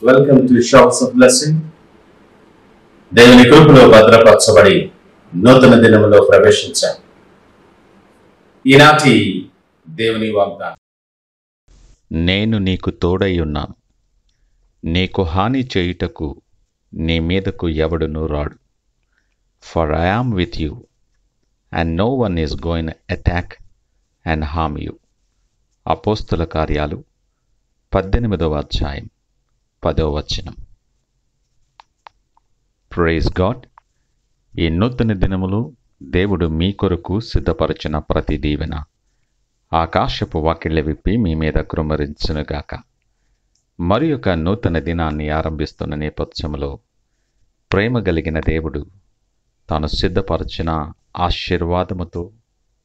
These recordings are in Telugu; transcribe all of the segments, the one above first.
Welcome to shops of blessing. దేవుని కృపలో భద్రపరచబడి నూతన దినములో ప్రవేశించాం. ఈనాటి దేవుని వాగ్దానం, నేను నీకు తోడై ఉన్నాను, నీకు హాని చేయుటకు నీ మీదకు ఎవడునూ రాడు. For I am with you and no one is going attack and harm you. అపోస్తుల కార్యాలు 18వ అధ్యాయం 10వ వచనం. Praise God. ఈ నూతన దినములు దేవుడు మీ కొరకు సిద్ధపరచిన ప్రతి దీవెన ఆకాశపు వాకిళ్ళ విప్పి మీ మీద కృమ్మరించునుగాక. మరి ఒక నూతన దినాన్ని ఆరంభిస్తున్న నేపథ్యంలో ప్రేమ కలిగిన దేవుడు తాను సిద్ధపరచిన ఆశీర్వాదముతో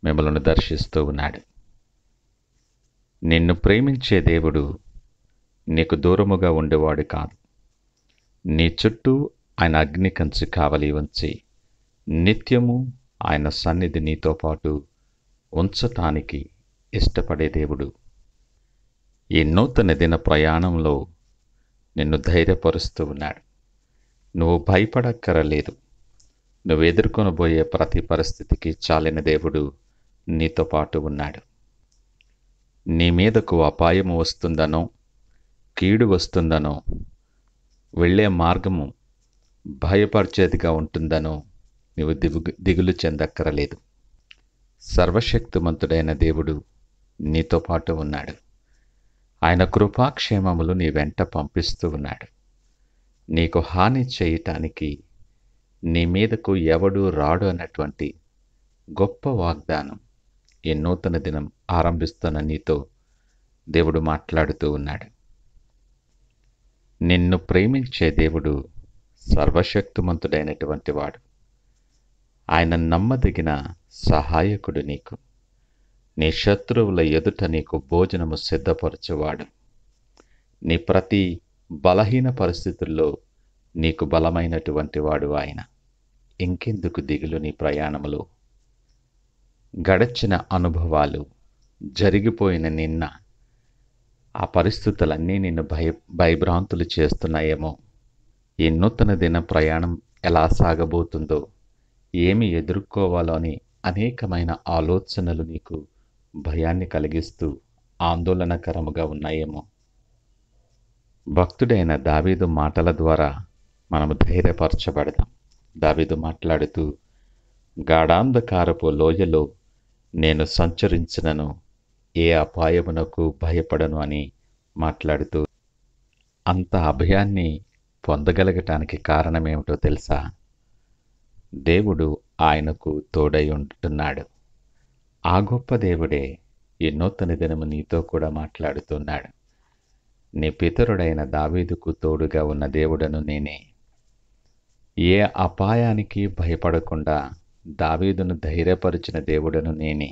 మిమ్మల్ని దర్శిస్తూ ఉన్నాడు. నిన్ను ప్రేమించే దేవుడు నీకు దూరముగా ఉండేవాడు కాదు. నీ చుట్టూ ఆయన అగ్ని కంచి కావలి ఉంచి నిత్యము ఆయన సన్నిధి నీతో పాటు ఉంచటానికి ఇష్టపడే దేవుడు. ఈ నూతన దిన ప్రయాణంలో నిన్ను ధైర్యపరుస్తూ ఉన్నాడు. నువ్వు భయపడక్కరలేదు. నువ్వు ఎదుర్కొనబోయే ప్రతి పరిస్థితికి చాలిన దేవుడు నీతో పాటు ఉన్నాడు. నీ మీదకు అపాయము వస్తుందనో, కీడు వస్తుందనో, వెళ్ళే మార్గము భయపరిచేదిగా ఉంటుందనో నీవు దిగులు చెందక్కరలేదు. సర్వశక్తిమంతుడైన దేవుడు నీతో పాటు ఉన్నాడు. ఆయన కృపాక్షేమములు నీ వెంట పంపిస్తూ ఉన్నాడు. నీకు హాని చేయటానికి నీ మీదకు ఎవడు రాడు అన్నటువంటి గొప్ప వాగ్దానం ఈ నూతన దినం ఆరంభిస్తున్న నీతో దేవుడు మాట్లాడుతూ ఉన్నాడు. నిన్ను ప్రేమించే దేవుడు సర్వశక్తిమంతుడైనటువంటి వాడు. ఆయన నమ్మదగిన సహాయకుడు. నీకు నీ శత్రువుల ఎదుట నీకు భోజనము సిద్ధపరచువాడు. నీ ప్రతి బలహీన పరిస్థితుల్లో నీకు బలమైనటువంటి వాడు ఆయన. ఇంకెందుకు దిగులు నీ ప్రయాణములో? గడచిన అనుభవాలు, జరిగిపోయిన నిన్న, ఆ పరిస్థితులన్నీ నిన్ను భయభ్రాంతులు చేస్తున్నాయేమో. ఈ నూతన దిన ప్రయాణం ఎలా సాగబోతుందో, ఏమి ఎదుర్కోవాలో అని అనేకమైన ఆలోచనలు నీకు భయాన్ని కలిగిస్తూ ఆందోళనకరముగా ఉన్నాయేమో. భక్తుడైన దావీదు మాటల ద్వారా మనము ధైర్యపరచబడదాం. దావీదు మాట్లాడుతూ, గాఢాంధకారపు లోయలో నేను సంచరించినను ఏ అపాయమునకు భయపడను అని మాట్లాడుతూ, అంత అభయాన్ని పొందగలగటానికి కారణమేమిటో తెలుసా? దేవుడు ఆయనకు తోడై ఉంటున్నాడు. ఆ గొప్ప దేవుడే ఈ నూతన దినము నీతో కూడా మాట్లాడుతున్నాడు. నీ పితరుడైన దావీదుకు తోడుగా ఉన్న దేవుడను నేనే. ఏ అపాయానికి భయపడకుండా దావీదును ధైర్యపరిచిన దేవుడను నేనే.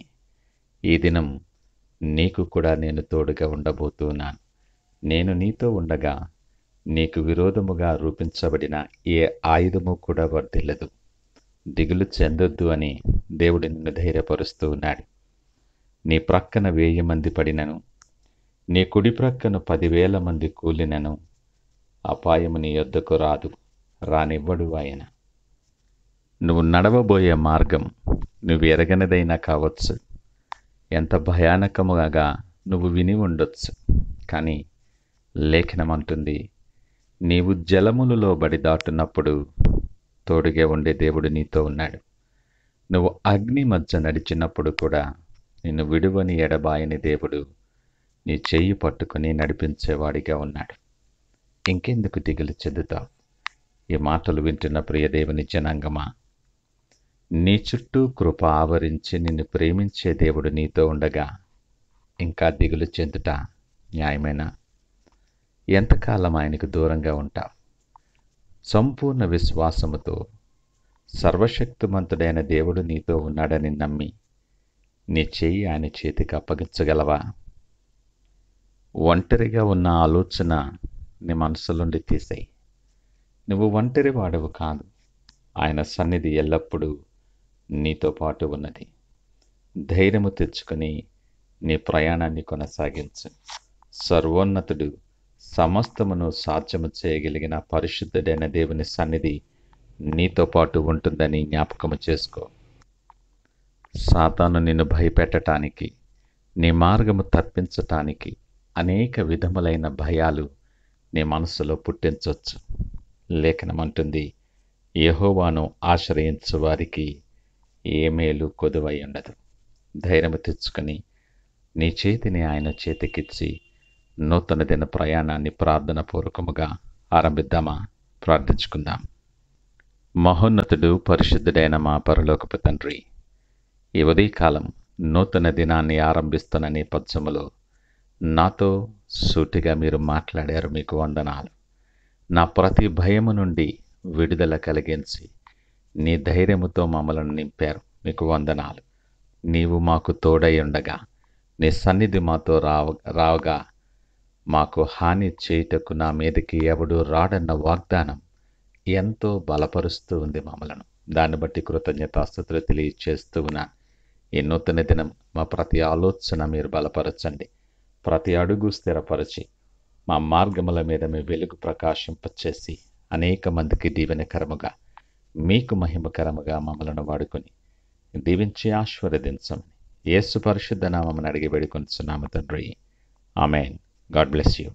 ఈ దినం నీకు కూడా నేను తోడుగా ఉండబోతున్నాను. నేను నీతో ఉండగా నీకు విరోధముగా రూపించబడిన ఏ ఆయుధము కూడా వర్ధిల్లదు. దిగులు చెందొద్దు అని దేవుడు నిన్ను ధైర్యపరుస్తూ ఉన్నాడు. నీ ప్రక్కన 1000 మంది పడినను, నీ కుడి ప్రక్కన 10,000 మంది కూలినను అపాయము నీ యొద్దకు రాదు, రానివ్వడు ఆయన. నువ్వు నడవబోయే మార్గం నువ్వు ఎరగనిదైనా కావచ్చు. ఎంత భయానకముగా నువ్వు విని ఉండొచ్చు. కానీ లేఖనం అంటుంది, నీవు జలములలో బడి దాటున్నప్పుడు తోడుగా ఉండే దేవుడు నీతో ఉన్నాడు. నువ్వు అగ్ని మధ్య నడిచినప్పుడు కూడా నిన్ను విడువని ఎడబాయని దేవుడు నీ చెయ్యి పట్టుకుని నడిపించేవాడిగా ఉన్నాడు. ఇంకెందుకు దిగులు చెందుతావు? ఈ మాటలు వింటున్న ప్రియ దేవుని జనాంగమా, నీ చుట్టూ కృప ఆవరించి నిన్ను ప్రేమించే దేవుడు నీతో ఉండగా ఇంకా దిగులు చెందుట న్యాయమేనా? ఎంతకాలం ఆయనకు దూరంగా ఉంటావు? సంపూర్ణ విశ్వాసముతో సర్వశక్తిమంతుడైన దేవుడు నీతో ఉన్నాడని నమ్మి నీ చెయ్యి ఆయన చేతికి అప్పగించగలవా? ఒంటరిగా ఉన్న ఆలోచన నీ మనసులోండి తీసేయి. నువ్వు ఒంటరి వాడవు కాదు. ఆయన సన్నిధి ఎల్లప్పుడూ నీతో పాటు ఉన్నది. ధైర్యము తెచ్చుకొని నీ ప్రయాణాన్ని కొనసాగించు. సర్వోన్నతుడు సమస్తమును సాధ్యము చేయగలిగిన పరిశుద్ధుడైన దేవుని సన్నిధి నీతో పాటు ఉంటుందని జ్ఞాపకము చేసుకో. సాతాను నిన్ను భయపెట్టటానికి, నీ మార్గము తప్పించటానికి అనేక విధములైన భయాలు నీ మనసులో పుట్టించవచ్చు. లేఖనమంటుంది, యెహోవాను ఆశ్రయించు వారికి ఏ మేలు కొదువై ఉండదు. ధైర్యము తెచ్చుకొని నీ చేతిని ఆయన చేతికిచ్చి నూతన దిన ప్రయాణాన్ని ప్రార్థనాపూర్వకముగా ఆరంభిద్దామా? ప్రార్థించుకుందాం. మహోన్నతుడు, పరిశుద్ధుడైన మా పరలోకపు తండ్రి, ఈ ఉదయకాలం నూతన దినాన్ని ఆరంభిస్తున్న నేపథ్యములో నాతో సూటిగా మీరు మాట్లాడారు. మీకు వందనాలు. నా ప్రతి భయము నుండి విడుదల కలిగించి నీ ధైర్యముతో మమ్మల్ని నింపారు. మీకు వందనాలు. నీవు మాకు తోడై ఉండగా, నీ సన్నిధి మాతో రావగా మాకు హాని చేయుటకు నా మీదకి ఎవడు రాడన్న వాగ్దానం ఎంతో బలపరుస్తూ ఉంది మమ్మలను. దాన్ని బట్టి కృతజ్ఞతాస్తుతులు తెలియచేస్తూ ఉన్నాను. ఈ నూతన దినం మా ప్రతి ఆలోచన మీరు బలపరచండి. ప్రతి అడుగు స్థిరపరచి మా మార్గముల మీద మీ వెలుగు ప్రకాశింపచేసి అనేక మందికి దీవెనకరముగా, మీకు మహిమకరముగా మమ్మలను వాడుకొని దీవించి ఆశీర్వదించమని యేసు పరిశుద్ధ నామమున అడిగి వేడుకొనుచున్నాము తండ్రి. ఆమేన్. God bless you.